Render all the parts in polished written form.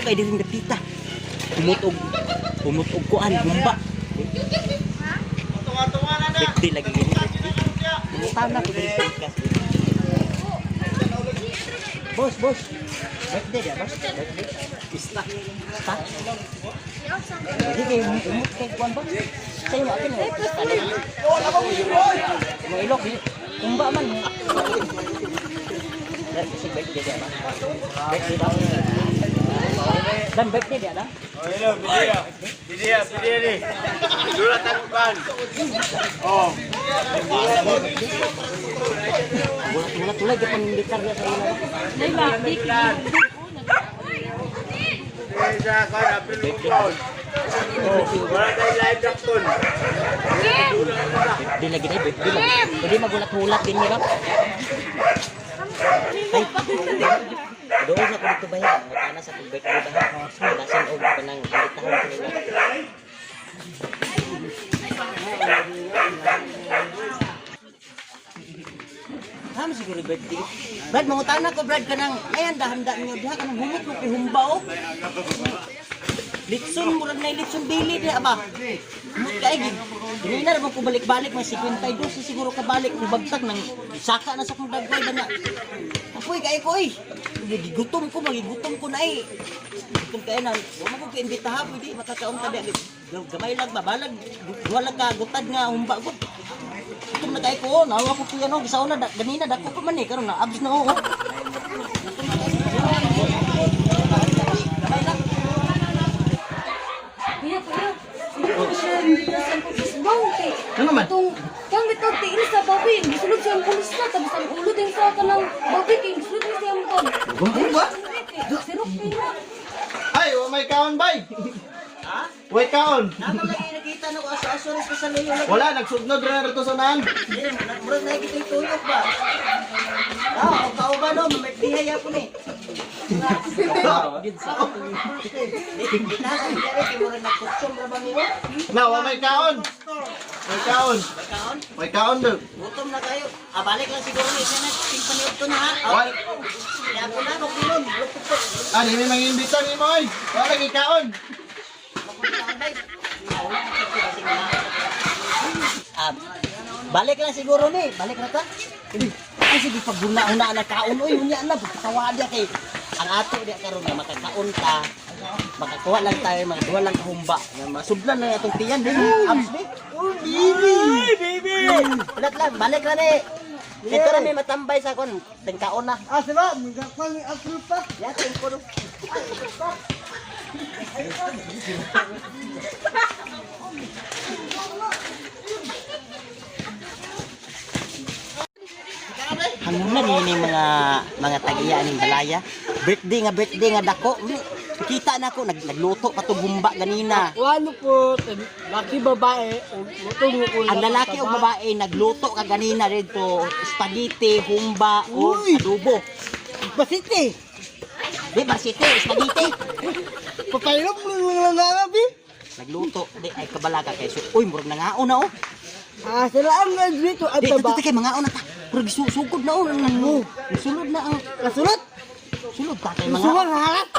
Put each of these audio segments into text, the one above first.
kay diri dapita. Umutog kuan humba. Tunga-tunga na na. Birthday lagi gini. Mutana ko diri podcast. Bos. Birthday dia, bos. Birthday. Pista. Pista. Jadi kayak umut kayak kuan bos. Saya mau akin. Oh, apa mau ilok ni. Umba man. Dan si birthday dia bang. Birthday bang. Dan birthday dia dah. Oh, hello, video ni. Dulu tangkukan. Oh. Bulat tulay depan dikar dia saya. May bakit. Isa ka na pilukon. Wala tayo live jackpot. Di lagi deh, di lagi. Jadi magulat-gulat din nila. Ay, doon sa kulit bayan, matana sa tubig ko bahan. Dasan og kanang bitahan ko nila. Ham siguro birthday. Brad, mangutana ko Brad kanang ayan handa niyo diha kanang humot mo humbaw. Litson murag na litson bili diha ba? Humot kay gid. Dili na mo ko balik-balik may 52 siguro ka balik kung bagtag nang saka na sa kong dagway ba na. Apoy kay ko gigutom ko na eh. Gutom kay na, wa mo ko imbita ha pwede makakaon ta di gamay lang ba balag wala ka gutad nga humba gud. Gutom na kay ko, nawa ko kuya no gisaon na ganina dako ko man eh karon na abs na oh. Ano man? Kang bitaw tiil sa baboy, gisulod siyang pulis na, tapos ang ulo din sa kanang baboy, kaya gisulod din siyang ton. Gumbo ba? Sirok pina. Ay, may kaon bay. Ha? Way kaon. Naman lagi nakita na ko aso-aso rin sa layo lagi. Wala, nagsugnod rin rito sa naan. Murag na kita ituyok ba? Kao ba no? May bihaya po ni. Na, may kaon. May kaon. May kaon daw. Gutom na kayo. Balik lang siguro ni siya na tingpaniog to na ha. Wal. Kaya po na, magpilon. Ah, di may mangimbita ni mo ay. Wala lagi kaon. Balik lang siguro ni. Balik na ta. Ay sige pagguna-una na kaon oy unya na pagtawa dia kay ang ato dia karon nga makakaon ta. Makakuha lang tayo mga duwa lang kahumba. Masudlan na atong tiyan din. Abs ni. Oh baby. Ulat lang balik ra ni. Ito na may matambay sa kon. Tengkaon na. Ah, sila, magkakal ni April pa. Ya tengko. Hangunan ini mga tagiya ning balaya. Birthday nga dako. Kita na ako nagluto pa tong humba ganina. Ano po, laki babae, luto mo ko. Ang lalaki o babae nagluto ka ganina dito spaghetti, humba o adobo. Basiti! Di basite, spaghetti. Papayok mo lang nangabi. Nagluto, di ay kabalaga kay so. Uy, murag nangaon na oh. Ah, sila ang dito at Di taba. ito kay mangaon na ta. Murag sugod na oh nang sulod na ang Kasulot! sulod ta kay mga. Suwang halat!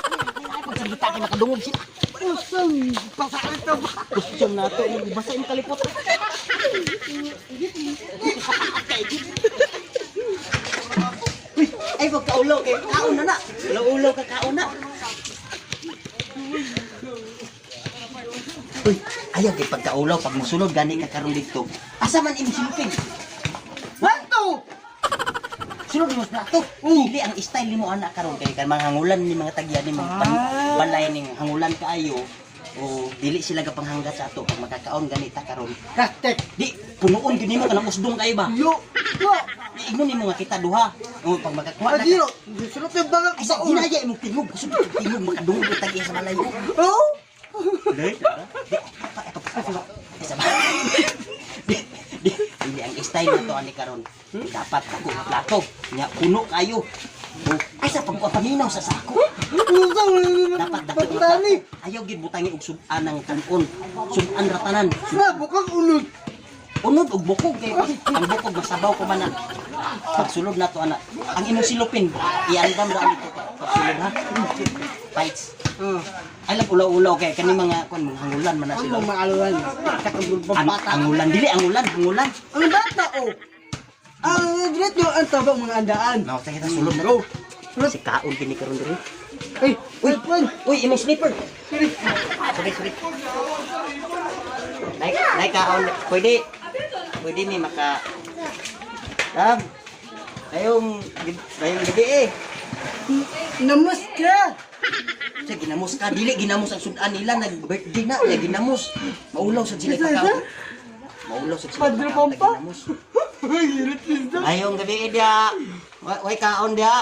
Pagsagita kay nakadungog sila. Usang pasalit na ba? Gusto na to, basa yung kalipot. Uy, ay wag ka ulaw kay kaon na na. Ulaw ka kaon na. Uy, ayaw kay pagkaulaw pag musunod gani ka karon dito. Asa man imong silupin? Wanto! Sunod mo na to. Dili ang style nimo anak karon kay kan mga hangulan ni mga tagya ni mga balay ning hangulan kaayo. O dili sila gapanghanggat sa ato pag makakaon ganita karon. Kastek! Di punuon gyud nimo kanang usdong kay ba? Yo! Yo! Ignon nimo nga kita duha. O pag makakuha na. Adiro! Sulot yung bagang Ay sa ginaya imong tingog, usod tingog makadungog ko tagya sa balay. Oh! Dili. Dili ang style na to ani karon. Dapat ako nga plato. Nya puno kayo. Ay sa pagpapaminaw sa sako. Usang Dapat dapat patani! ayaw gid butangi og sudan ang kanon. Sudan ratanan. Na, bukang unod! Unod og bukog kay ang bukog masabaw ko man na. Pagsulod na to ana. Ang imong silupin, iandam ra dito pagsulod ha. Fights. Ay lang ulaw-ulaw kay kani mga kon hangulan man na Ang sila. mga alulan. Kakabul pambata. Hangulan dili hangulan. Ang bata oh. Ang diretso ang tabang mga andaan. Nawa kita sulod na. Go. Si kaon kini karon diri. Ay, Uy, wait. uy, imong slipper. Sorry. Naik kaon. Pwede ni maka. Dam. Ayong gabi eh. Namas ka. Sa ginamos ka, dili ginamos ang sudan nila, nag-birthday na, ya ginamos. Maulaw sa sila kakao. Maulaw sa sila Padre kakao, Pompa? ginamos. Ay, hirap nito. Ayong gabi dia. Way kaon dia.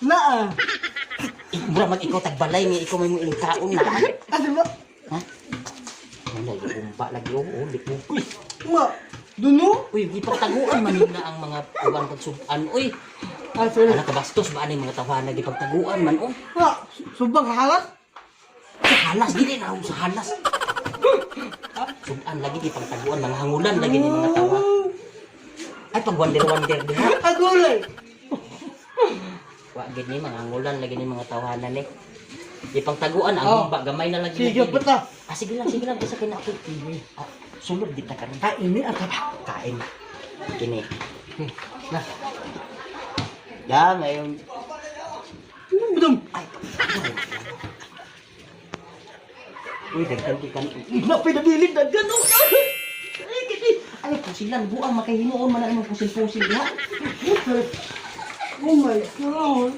Na. Mura mag ikaw tagbalay ni ikaw may ilang kaon na. Ano ba? Ha? Wala yung umba lagi oh, lik mo. Uy, Ma, duno? uy, ipagtaguan man nila ang mga uban kag sudan. Uy, Ah, sorry. ana kabastos ba ani mga tawanan ipagtaguan man oh. Ma, subang halas? Sa halas dili na ako sa halas. Sudan lagi ipagtaguan mga hangulan lagi ni mga tawa. Ay pag wonder diha. Agulay. Wa gid ni mga hangulan lagi ni mga tawanan ni. Ipagtaguan ang umba gamay na lagi. Sige, bata. Ah sige lang bisa kinakit. Ah, sulod kita karon. Ah, ini apa? Kain. Kini. Nah. Ya, ngayon. Bedum. Ay. Uy, dagdag ikan. Napay na bilid na gano'n. Ay, kiti. Ay, pusilan. Buang makahinuon man ang pusil-pusil ha. Oh my God.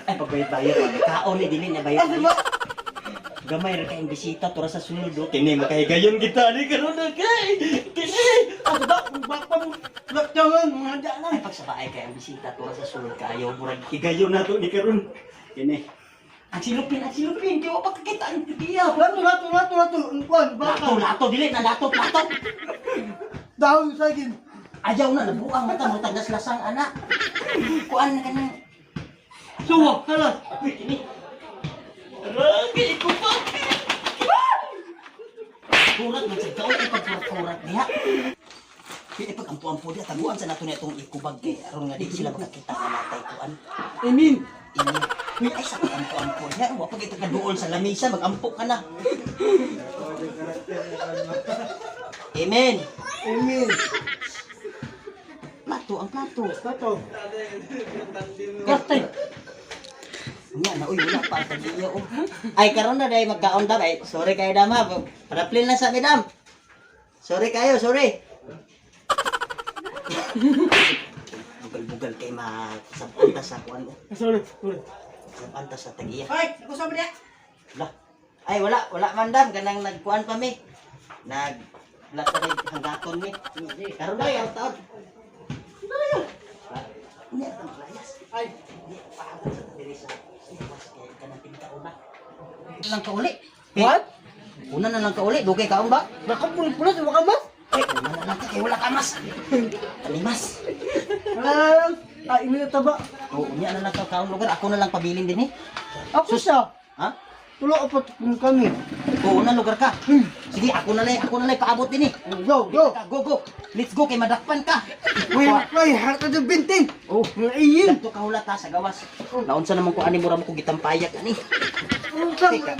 Ay, pagbayad-bayad. Kaon ni dili niya bayad. Ano ba? Gamay ra kayong bisita tura sa sunod do. Kini makahigayon kita ni karon na kay. Kini. Ano ba? Kung baka mo lakyawan, mga andaan. Ay, pagsabaay kayong bisita tura sa sunod kayo. Murag higayon na to ni karon. Kini. Ang silupin. Di mo pagkakita ang tigiya. Lato. Kuan, baka. Lato. Dili na lato. Dahon sa akin. Ayaw na, nabuang mata mo tagas lasang anak. Kuan na ka na. Suwa, halas. Uy, kini. Ragi ko pa. Kurat man sa ikaw, ipagkurat niya. Ipag-ampo-ampo niya, taguan sa nato niya itong ikubag kay aron nga di sila makakita nga natay kuan. Amin. Ini, uy, ay sa ampo-ampo niya. Wapag ito ka dool sa lamisa, mag-ampo ka na. Amen. Amin. Plato, ang plato. Lato. Kastay. Nga na, uy, wala pa ang tagiya, oh. Ay, karon na dahil magkaon dam. Ay, sorry kayo dam ha. Paraplin lang sa amin dam. Sorry kayo. Bugal-bugal kay masapantas sa kuan mo. Sorry. Masapantas sa tagiya. Ay, ako sabi niya. Wala. Ay, wala man dam. Kanang nagkuan pa mi. Nag-vlog pa rin hanggaton mi. Karon na yung taon. Hindi ito maglayas. Ay, Hindi, pahabot sa tabiri sa iwas kaya ka ng tingkaon na. Una lang ka uli. what? Una na lang ka uli. Dugay kaon ba? Nakapulit-pulit, waka mas. Ay, una na lang ka kay wala ka mas. Kalimas. Ah, ini na taba. O, unya na lang ka kaon lugar. Ako na lang pabilin din eh. Ako siya. Ha? Tulo apat kung kami. O, una lugar ka. Sige, ako na lang paabot din eh. Go. Go. Let's go kay madakpan ka. Ay, harta ng binting. Oh, Mga iyin. dagto ka hulat ha sa gawas. Naon sa naman ko ani mura mo ko gitampayak ani. Teka.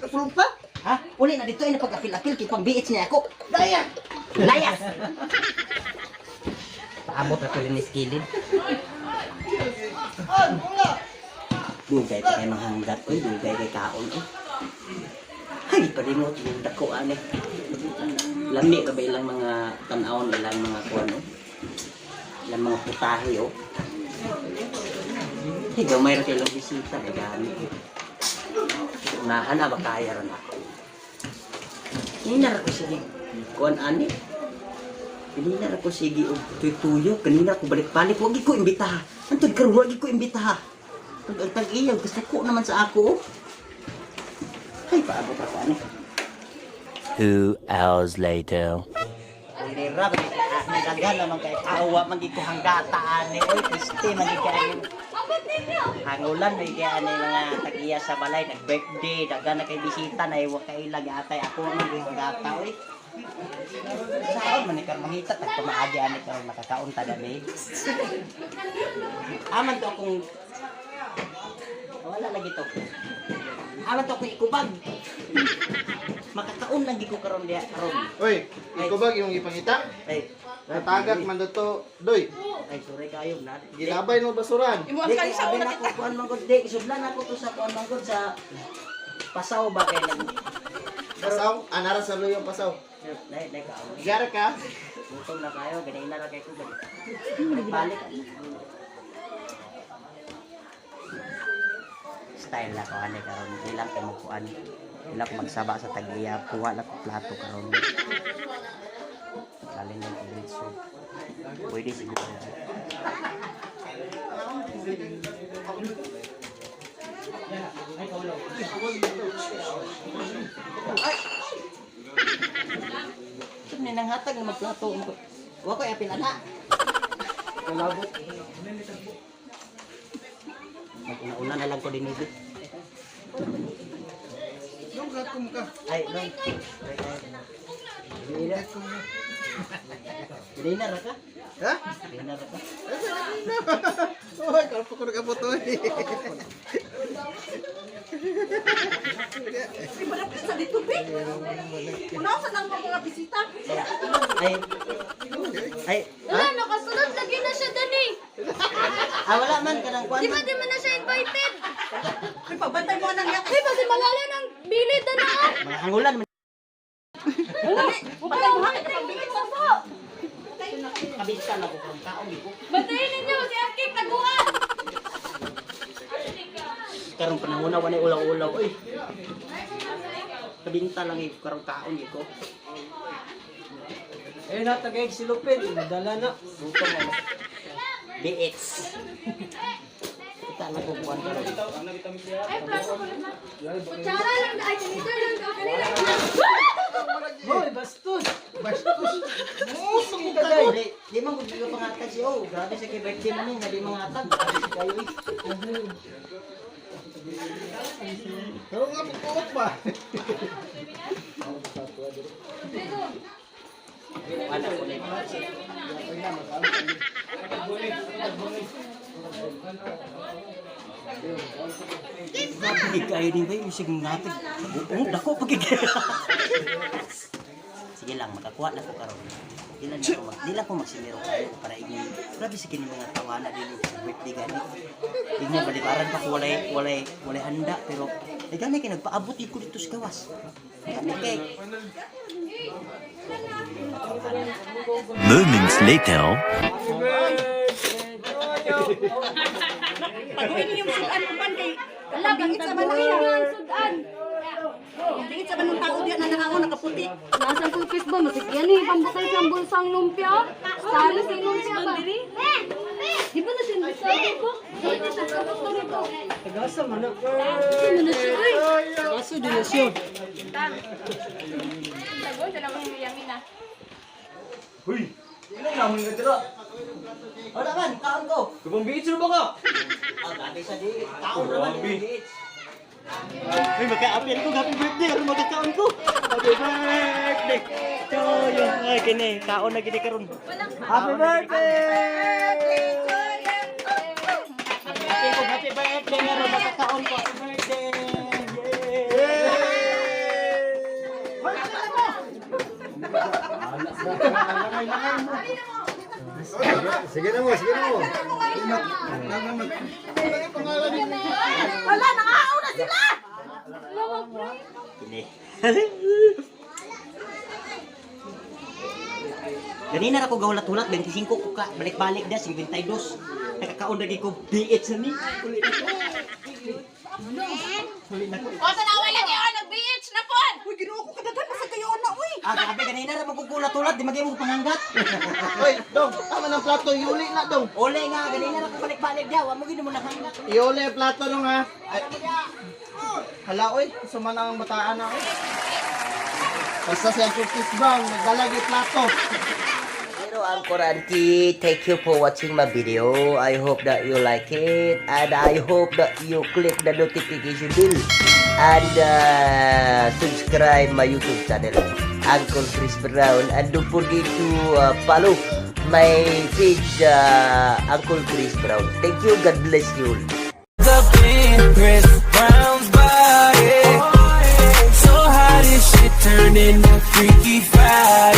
Sulong pa? Ha? Uli na dito ay napag-apil-apil kay pang BH niya ako. Daya. Layas! Paabot na ko rin ni skilid. Dugay pa kay manghanggat. Uy, dugay kay kaon. Ay, palimot yung dakuan eh. Lami ka ba ilang mga tanawon, ilang mga kuwan oh. Ilang mga putahe oh. Hey, gamay rin kailang bisita. Ay, gamit eh. Unahan na, bakaya rin ako. Kanina ko sige. Kuan ani. Kanina ko sige og tuyo. Kanina ko balik-balik wag ko imbitaha. Antod karon wag ko imbitaha. Tag iyaw gusto ko naman sa ako. Ay paabot pa ani. 2 hours later. Ang lira may dagan naman kay awa magiko hanggataan ni oy piste magikain. Hangulan may kaya ani mga tag-iya sa balay nag-birthday dagan na kay bisita na iwa kay lagi atay ako ang hanggata oy. Saan man ikaw mangita at kumaagi ani karon makakaon ta dali. Aman to akong wala lagi to. Aman to akong ikubag. Makakaon lagi ko karon diha karon. Uy, ikaw ba yung ipangita? Ay, Natagak man to, doy. ay sorry kayo na. Ginabay no basuran. Di kay sabi na ko kuan manggod di isudlan ako to sa kuan manggod sa pasaw ba kay nag Pasaw, anara sa luyong pasaw. dai ka. Gara ka? Gutom na kayo, ganay na ra kay ko. Balik. Style na ko ani karon ilang kay mo kuan. Ilang magsaba sa tagiya, kuha na ko plato karon. Galing ng pizza. Pwede siguro. Ito na nang hatag na magplato. Huwag ko yapin ana. Kalabot. Mag-una na lang ko din ito. Ay, no. Dinner ka? Ha? Dinner ka? Oy, kalpo ko ka foto eh. Malapit sa dito, Be. Unasan ang mga bisita. Ay, Wala, nakasunod lagi na siya, Dani. wala man kanang kuan. Di ba di man na siya invited? Ay, pabantay mo nang yak. Ay, pati malala ng bilid na na. Mga hangulan man. Patay mo hangit ang bilid sa po. Kabinsan ako kung kaon ko. Bantayin ninyo si Aking taguan. Karong panahon na wala ulaw-ulaw oy. Kabinta lang iko karong kaon ko. Eh, natagay si Lupin. Nadala na. Gutom na. BX. Kita lang ko kuan karon. Ay, plato ko na. Kutsara lang na. Ay, ganito lang. Kanina. Hoy, bastos. Bastos. Musong mo kagay. Di man gud ka pangatag si oh. Grabe sa kay birthday mo nga di mangatag. Grabe si kayo eh. Pero nga pagkuot pa. Wala ko na. Grabe kayo din ba yung sige natin. Oo, dako pagigay. Sige lang, makakuha na ko karon. Di lang ko magsimero kayo para inyo. Grabe sige ni mga tawana din sa birthday gani. Inyo balibaran pa ko walay handa pero gani kay nagpaabot ko dito sa gawas. Gani kay Moments later. Paguin niyo yung sudan mo pan kay. Wala, bangit sa manang ang sudan. Bangit sa manang tao diyan na nangangon nakaputi. Nasaan kong fish ba? Masik yan eh. Pambutay siyang bulsang lumpia. Stalo sa lumpia ba? Di ba na siya nasabi ko? Dito siya sa gusto nito. Tagasa man na. Sino na siya? Ay! Tagasa din na siya. Tagon siya naman yung yamin ah. ilang naman nga dira. Wala man, kaon ko. Kubang biits na ba ka? Grabe sa di. Kaon naman yung beach. Ay, maka-appeal ko. Happy birthday. Ano magkakaon ko? Happy birthday. So, yung ay, kini. Kaon na gini karon. Happy birthday! Happy birthday. Meron makakaon ko. Happy birthday. Sige na mo, sige na mo. Wala, nakaaw na sila! Kini. Ganina ra ko gawlat-hulat 25 ko ka balik-balik da 52. Nakakaon lagi ko BH na ni. Uli na ko. Uli na ko. O, tanawa lang yun, nag-BH na po! Uy, ginoo ko kadaghan na sa kayo na, uy! Grabe ganina ra magkukulat-hulat di magay mo pananggat. Oy, dong, tama ng plato, iuli na dong. Ole nga ganina ra ko balik-balik da, wa mo gid mo nahanggat. Iuli ang plato dong ha. Ay, hala oy, suma na ang bataan ako. Basta siya cookies bang, nagdalagi plato. Hello Uncle Auntie, thank you for watching my video. I hope that you like it and I hope that you click the notification bell and subscribe my YouTube channel. Uncle Chris Brown. And don't forget to follow my page, Uncle Chris Brown. Thank you. God bless you. Up in Chris Brown's body. So how this shit turned into Freaky Friday.